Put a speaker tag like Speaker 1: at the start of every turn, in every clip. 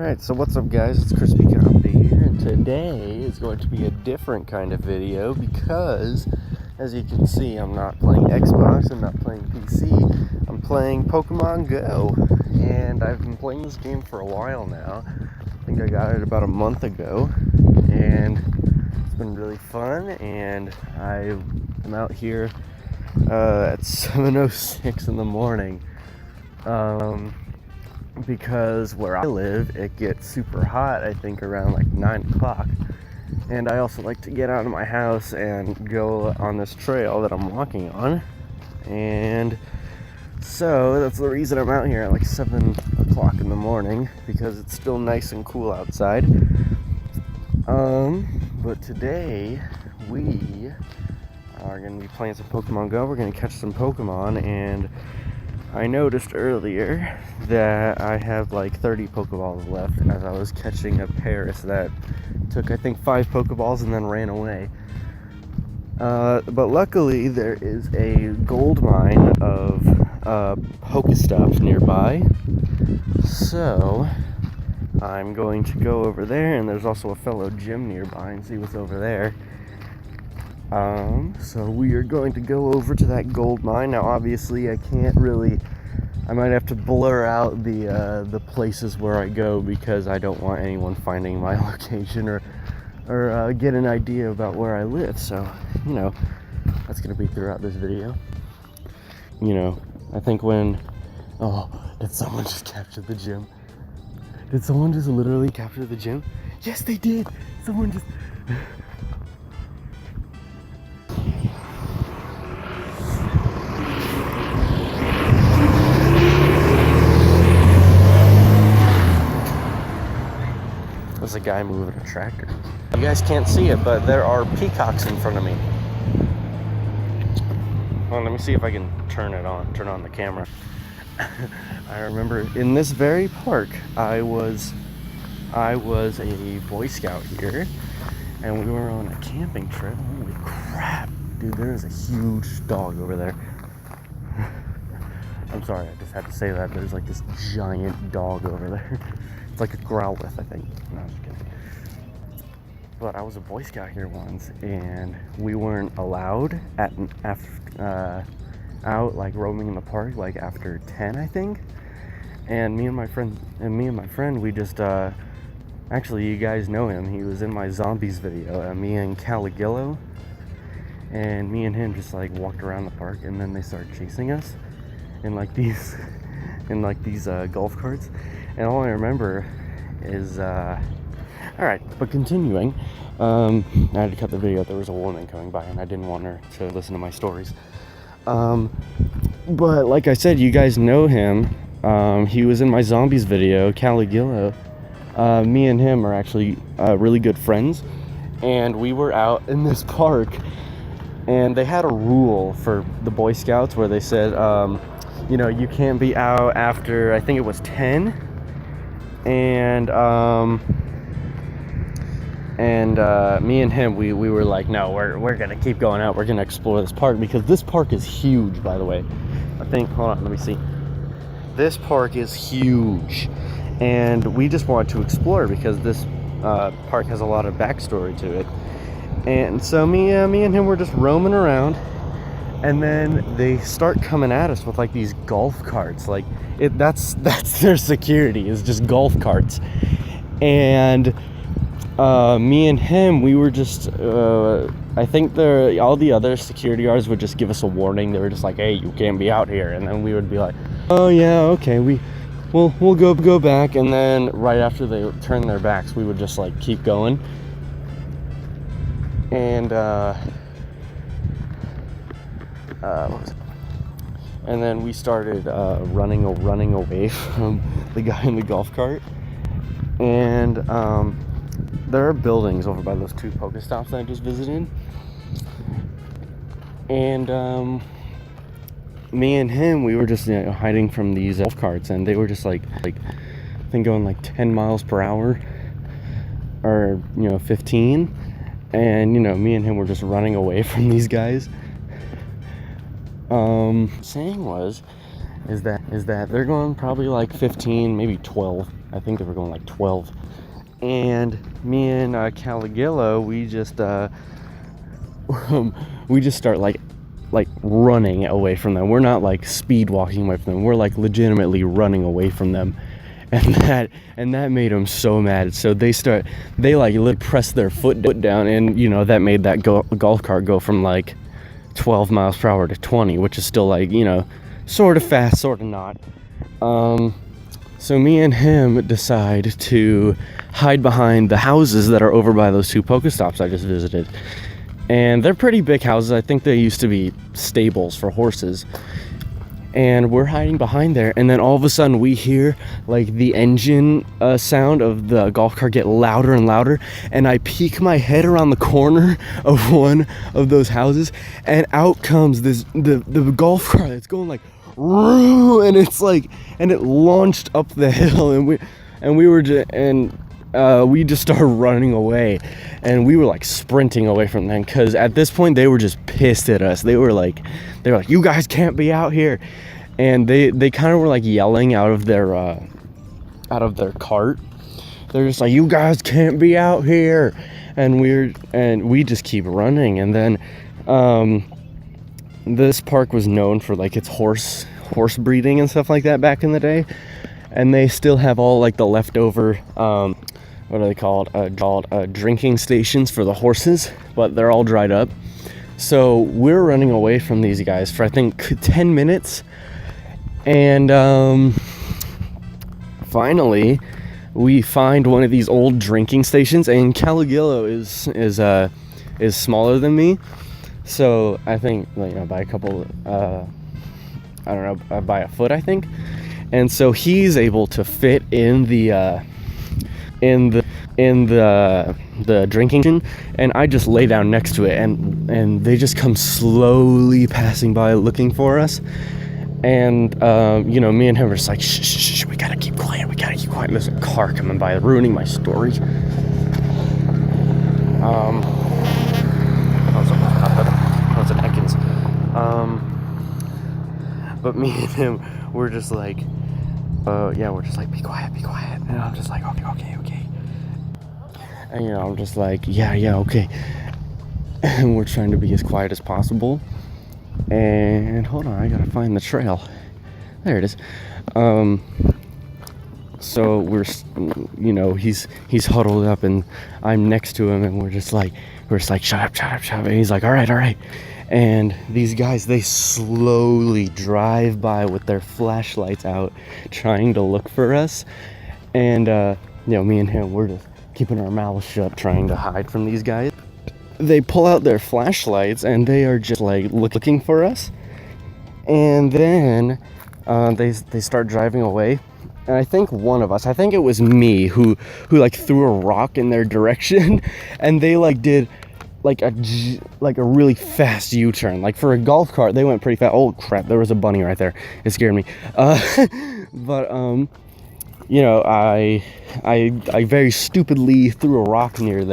Speaker 1: Alright, so what's up guys, it's CrispyComedy here, and today is going to be a different kind of video because, as you can see, I'm not playing Xbox, I'm not playing PC, I'm playing Pokemon Go, and I've been playing this game for a while now. I think I got it about a month ago, and it's been really fun, and I'm out here at 7:06 in the morning. Because where I live, it gets super hot, I think around like 9 o'clock. And I also like to get out of my house and go on this trail that I'm walking on. And so that's the reason I'm out here at like 7 o'clock in the morning, because it's still nice and cool outside. But today we are going to be playing some Pokemon Go. We're going to catch some Pokemon, and I noticed earlier that I have like 30 Pokeballs left as I was catching a Paris that took, I think, 5 Pokeballs and then ran away. But luckily there is a gold mine of Pokestops nearby, so I'm going to go over there, and there's also a fellow gym nearby, and see what's over there. So we are going to go over to that gold mine. Now obviously I might have to blur out the places where I go, because I don't want anyone finding my location or get an idea about where I live. So, you know, that's gonna be throughout this video. You know, I think did someone just capture the gym? Did someone just literally capture the gym? Yes, they did! Someone just... There's a guy moving a tractor. You guys can't see it, but there are peacocks in front of me. Well, let me see if I can turn on the camera. I remember in this very park, I was a Boy Scout here, and we were on a camping trip. Holy crap, dude, there is a huge dog over there. I'm sorry, I just had to say that. There's like this giant dog over there. It's like a Growlithe, I think. No, I'm just kidding. But I was a Boy Scout here once, and we weren't allowed out like roaming in the park like after 10, I think. And me and my friend, we just actually, you guys know him. He was in my zombies video. Me and Caligillo, and me and him just like walked around the park, and then they started chasing us in like these golf carts. And all I remember is alright, but continuing, I had to cut the video. There was a woman coming by, and I didn't want her to listen to my stories. But like I said, you guys know him. He was in my zombies video, Caligillo. Me and him are actually really good friends, and we were out in this park, and they had a rule for the Boy Scouts where they said, you know, you can't be out after, I think it was 10, and me and him, we were like, no, we're gonna keep going out, we're gonna explore this park, because this park is huge, by the way. I think, hold on, let me see. This park is huge, and we just wanted to explore because this park has a lot of backstory to it. And so me and him were just roaming around, and then they start coming at us with like these golf carts. Like that's their security, is just golf carts. And me and him, we were just I think all the other security guards would just give us a warning. They were just like, hey, you can't be out here. And then we would be like, oh yeah, okay, we'll go back. And then right after they turned their backs, we would just like keep going. And what was it? And then we started running away from the guy in the golf cart. And there are buildings over by those 2 Pokestops that I just visited. And me and him, we were just, you know, hiding from these golf carts, and they were just like I think going like 10 miles per hour, or, you know, 15. And, you know, me and him were just running away from these guys. Saying was, is that they're going probably like 15, maybe 12. I think they were going like 12. And me and Caligillo, we just start like running away from them. We're not like speed walking away from them. We're like legitimately running away from them. And that made them so mad. So they like press their foot down, and you know that made that golf cart go from like 12 miles per hour to 20, which is still like, you know, sort of fast, sort of not. So me and him decide to hide behind the houses that are over by those two Pokestops I just visited. And they're pretty big houses. I think they used to be stables for horses. And we're hiding behind there, and then all of a sudden we hear like the engine sound of the golf cart get louder and louder, and I peek my head around the corner of one of those houses, and out comes the golf cart. It's going like, and it's like, and it launched up the hill, and we just started running away, and we were like sprinting away from them, because at this point they were just pissed at us. They were like, you guys can't be out here. And they kind of were like yelling out of their cart. They're just like, you guys can't be out here. And we just keep running. And then this park was known for like its horse breeding and stuff like that back in the day. And they still have all like the leftover what are they called? Drinking stations for the horses, but they're all dried up. So we're running away from these guys for I think 10 minutes. And finally we find one of these old drinking stations, and Caligillo is smaller than me. So I think, you know, by a couple I don't know, by a foot I think. And so he's able to fit in the drinking station, and I just lay down next to it, and they just come slowly passing by looking for us. And you know, me and him are just like, shh, we gotta keep quiet. There's a car coming by ruining my story. But me and him, we're just like, be quiet. And I'm just like, okay. And you know, I'm just like, yeah, okay. And we're trying to be as quiet as possible. And hold on, I gotta find the trail. There it is. So we're, you know, he's huddled up, and I'm next to him, and we're just like, shut up. And he's like, all right. And these guys, they slowly drive by with their flashlights out, trying to look for us. And you know, me and him, we're just keeping our mouths shut, trying to hide from these guys. They pull out their flashlights, and they are just like looking for us. And then they start driving away. And I think it was me who like threw a rock in their direction, and they like did like a really fast U-turn. Like for a golf cart, they went pretty fast. Oh crap, there was a bunny right there. It scared me. But you know, I very stupidly threw a rock near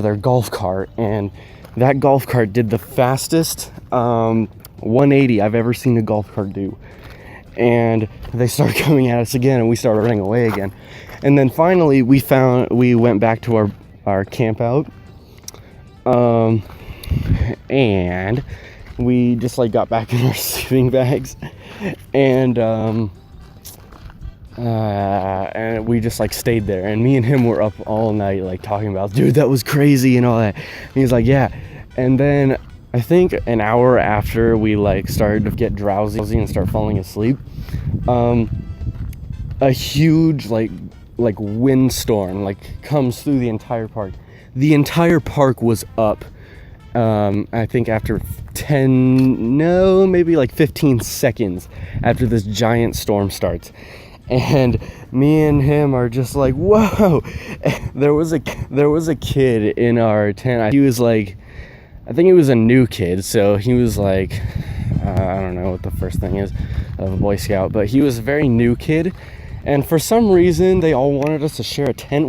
Speaker 1: their golf cart, and that golf cart did the fastest 180 I've ever seen a golf cart do. And they started coming at us again, and we started running away again. And then finally we went back to our camp out, and we just like got back in our sleeping bags, and we just like stayed there, and me and him were up all night like talking about, dude, that was crazy and all that. And he's like, yeah. And then I think an hour after we like started to get drowsy and start falling asleep, a huge like windstorm like comes through the entire park. The entire park was up. I think after maybe like 15 seconds after this giant storm starts. And me and him are just like, whoa. There was a kid in our tent. He was like, I think he was a new kid, so he was like, I don't know what the first thing is of a Boy Scout, but he was a very new kid. And for some reason, they all wanted us to share a tent,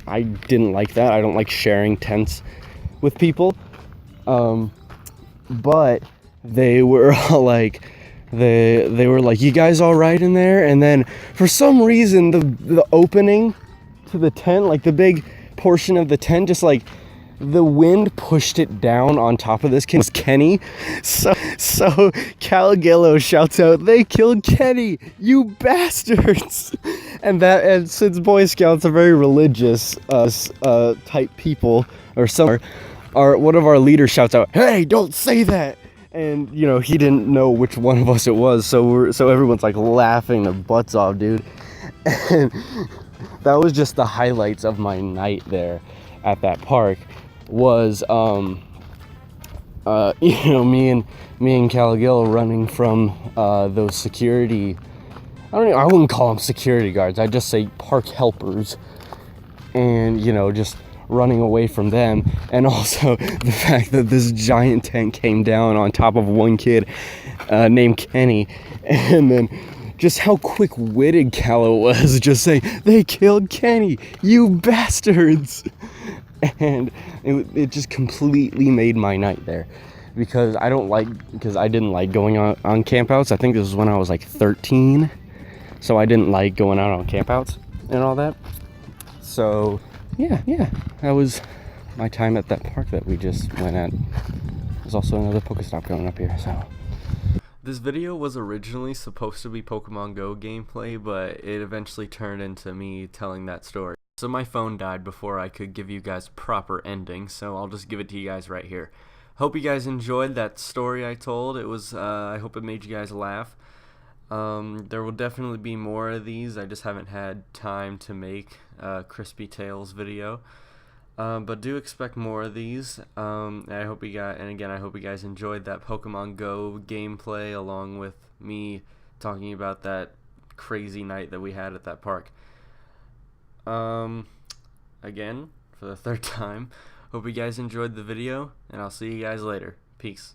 Speaker 1: I didn't like that. I don't like sharing tents with people. But they were all like, they were like, "You guys all right in there?" And then for some reason, the opening to the tent, like the big portion of the tent, just like the wind pushed it down on top of this kid. Was Kenny. So Caligillo shouts out, "They killed Kenny, you bastards!" And since Boy Scouts are very religious type people, or some are, one of our leaders shouts out, "Hey, don't say that!" And you know, he didn't know which one of us it was, so everyone's like laughing their butts off, dude. And that was just the highlights of my night there at that park. Was you know, me and Caligillo running from those security, I wouldn't call them security guards, I'd just say park helpers, and you know, just running away from them. And also the fact that this giant tent came down on top of one kid named Kenny, and then just how quick-witted Callow was, just saying, "They killed Kenny, you bastards!" And it just completely made my night there, because I didn't like going on campouts. I think this was when I was like 13, so I didn't like going out on campouts and all that. So yeah, that was my time at that park that we just went at. There's also another Pokestop going up here, so. This video was originally supposed to be Pokemon Go gameplay, but it eventually turned into me telling that story. So my phone died before I could give you guys a proper ending, so I'll just give it to you guys right here. Hope you guys enjoyed that story I told. It was, I hope it made you guys laugh. There will definitely be more of these. I just haven't had time to make a Crispy Tales video. But do expect more of these. I hope you guys enjoyed that Pokemon Go gameplay, along with me talking about that crazy night that we had at that park. Again, for the third time, hope you guys enjoyed the video, and I'll see you guys later. Peace.